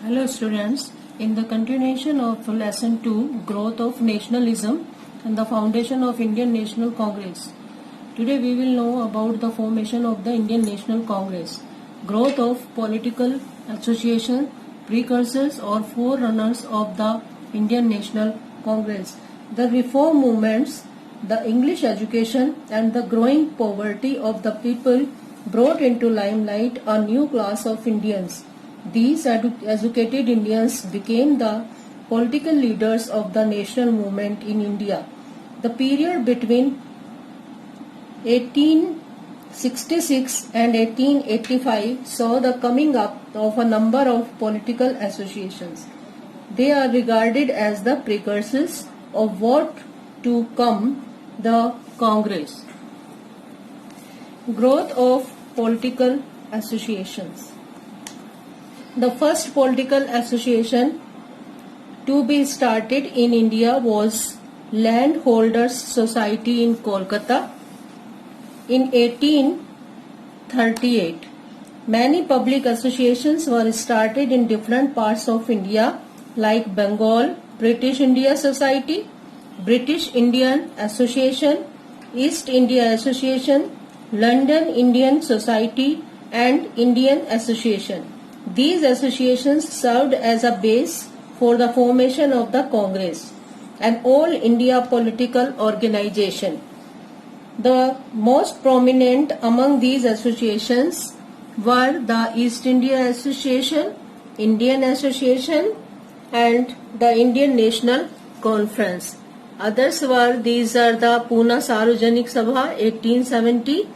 Hello students, in the continuation of lesson 2, Growth of Nationalism and the Foundation of Indian National Congress. Today we will know about the formation of the Indian National Congress, growth of political association, precursors or forerunners of the Indian National Congress, the reform movements, the English education and the growing poverty of the people brought into limelight a new class of Indians. These educated Indians became the political leaders of the national movement in India. The period between 1866 and 1885 saw the coming up of a number of political associations. They are regarded as the precursors of what to come, the Congress. Growth of political associations. The first political association to be started in India was Landholders Society in Kolkata in 1838. Many public associations were started in different parts of India like Bengal, British India Society, British Indian Association, East India Association, London Indian Society and Indian Association. These associations served as a base for the formation of the Congress, an all-India political organization. The most prominent among these associations were the East India Association, Indian Association and the Indian National Conference. Others were, these are the Pune Sarvajanik Sabha 1870.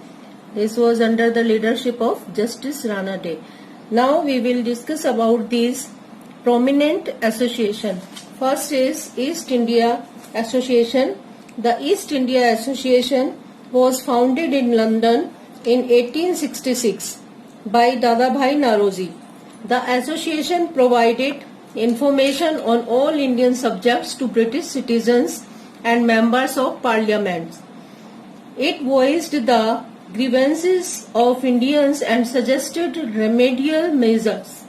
This was under the leadership of Justice Ranade. Now we will discuss about these prominent association. First is East India Association. The East India Association was founded in London in 1866 by Dadabhai Naoroji. The association provided information on all Indian subjects to British citizens and members of parliament. It voiced the grievances of Indians and suggested remedial measures.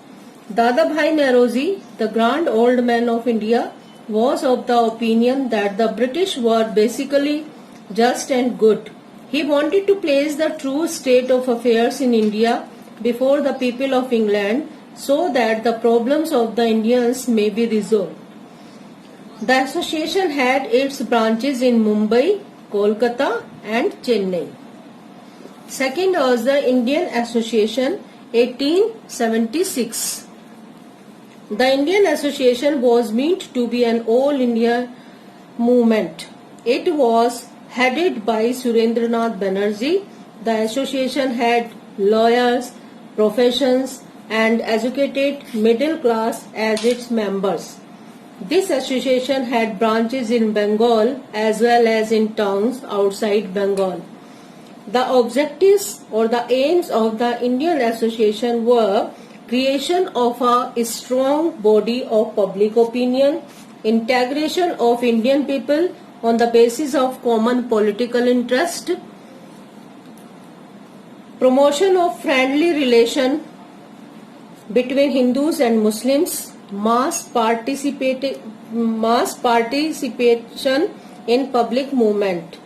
Dadabhai Naoroji, the grand old man of India, was of the opinion that the British were basically just and good. He wanted to place the true state of affairs in India before the people of England so that the problems of the Indians may be resolved. The association had its branches in Mumbai, Kolkata and Chennai. Second was the Indian Association 1876. The Indian Association was meant to be an all-India movement. It was headed by Surendranath Banerjee. The association had lawyers, professions and educated middle class as its members. This association had branches in Bengal as well as in towns outside Bengal. The objectives or the aims of the Indian Association were creation of a strong body of public opinion, integration of Indian people on the basis of common political interest, promotion of friendly relation between Hindus and Muslims, mass participation in public movement.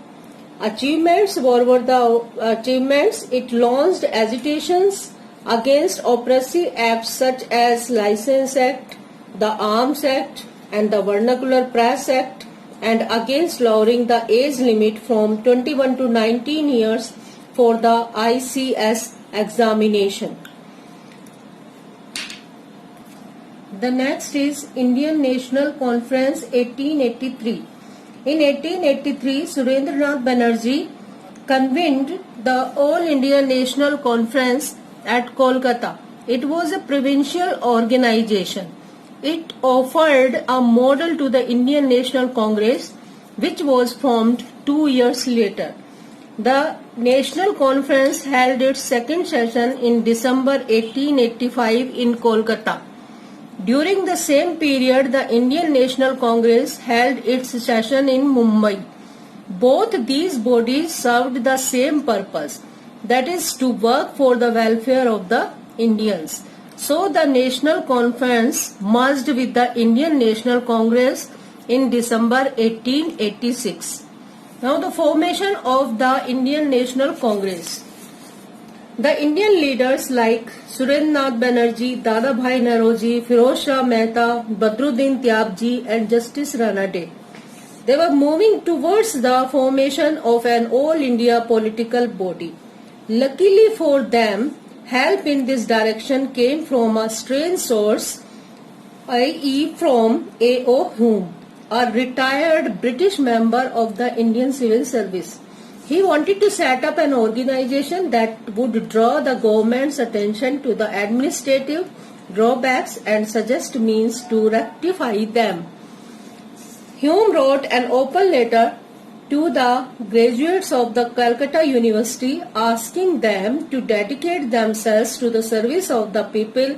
Achievements were the achievements. It launched agitations against oppressive acts such as License Act, the Arms Act and the Vernacular Press Act, and against lowering the age limit from 21 to 19 years for the ICS examination. The next is Indian National Conference 1883. In 1883, Surendranath Banerjee convened the All India National Conference at Kolkata. It was a provincial organization. It offered a model to the Indian National Congress, which was formed 2 years later. The National Conference held its second session in December 1885 in Kolkata. During the same period, the Indian National Congress held its session in Mumbai. Both these bodies served the same purpose, that is to work for the welfare of the Indians. So the National Conference merged with the Indian National Congress in December 1886. Now the formation of the Indian National Congress. The Indian leaders like Surendranath Banerjee, Dadabhai Naoroji, Firoz Shah Mehta, Badruddin Tyabji and Justice Ranade, they were moving towards the formation of an all India political body. Luckily for them, help in this direction came from a strange source, i.e. from A.O. Hume, a retired British member of the Indian Civil Service. He wanted to set up an organization that would draw the government's attention to the administrative drawbacks and suggest means to rectify them. Hume wrote an open letter to the graduates of the Calcutta University asking them to dedicate themselves to the service of the people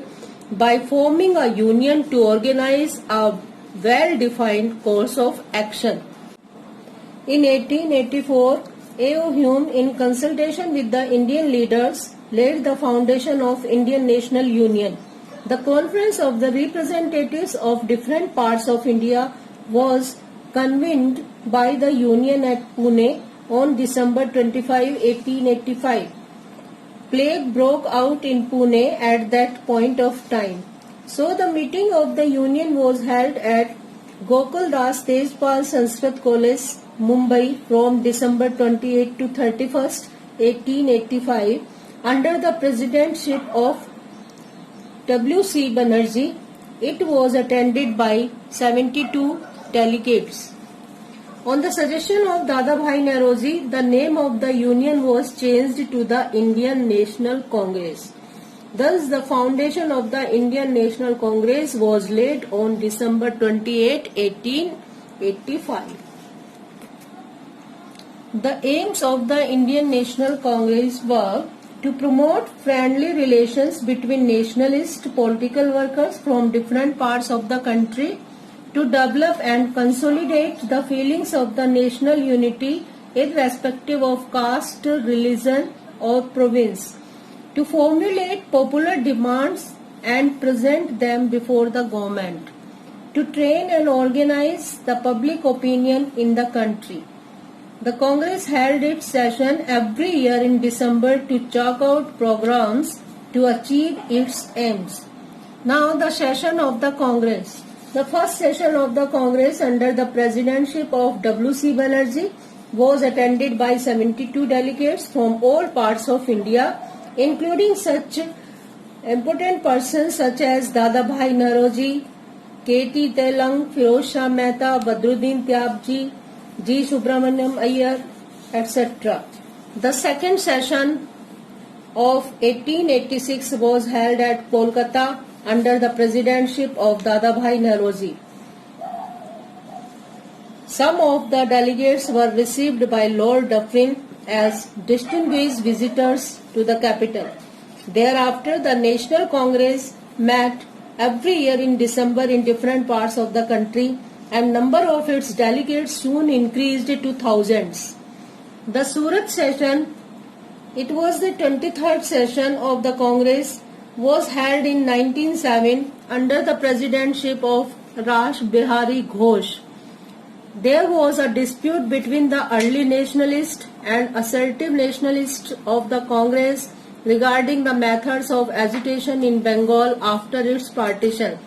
by forming a union to organize a well-defined course of action. In 1884, A.O. Hume, in consultation with the Indian leaders, laid the foundation of Indian National Union. The conference of the representatives of different parts of India was convened by the Union at Pune on December 25, 1885. Plague broke out in Pune at that point of time. So the meeting of the Union was held at Gokul Das Tejpal Sanskrit College, Mumbai from December 28 to 31st, 1885 under the presidentship of W.C. Banerjee. It was attended by 72 delegates. On the suggestion of Dadabhai Naoroji, the name of the union was changed to the Indian National Congress. Thus, the foundation of the Indian National Congress was laid on December 28, 1885. The aims of the Indian National Congress were to promote friendly relations between nationalist political workers from different parts of the country, to develop and consolidate the feelings of the national unity irrespective of caste, religion or province, to formulate popular demands and present them before the government, to train and organize the public opinion in the country. The Congress held its session every year in December to chalk out programs to achieve its aims. Now the session of the Congress. The first session of the Congress under the presidentship of W.C. Banerjee was attended by 72 delegates from all parts of India, including such important persons such as Dadabhai Naoroji, K.T. Telang, Firoz Shah Mehta, Badruddin Tyabji, G. Subramaniam Iyer, etc. The second session of 1886 was held at Kolkata under the presidentship of Dadabhai Naoroji. Some of the delegates were received by Lord Dufferin as distinguished visitors to the capital. Thereafter, the National Congress met every year in December in different parts of the country, and number of its delegates soon increased to thousands. The Surat session, it was the 23rd session of the Congress, was held in 1907 under the presidentship of Rash Bihari Ghosh. There was a dispute between the early nationalists and assertive nationalists of the Congress regarding the methods of agitation in Bengal after its partition.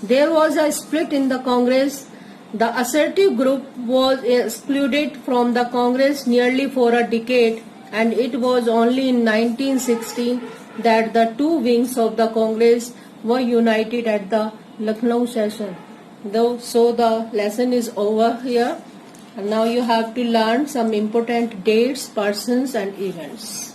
There was a split in the Congress. The assertive group was excluded from the Congress nearly for a decade, and it was only in 1916 that the two wings of the Congress were united at the Lucknow session. So the lesson is over here, and now you have to learn some important dates, persons and events.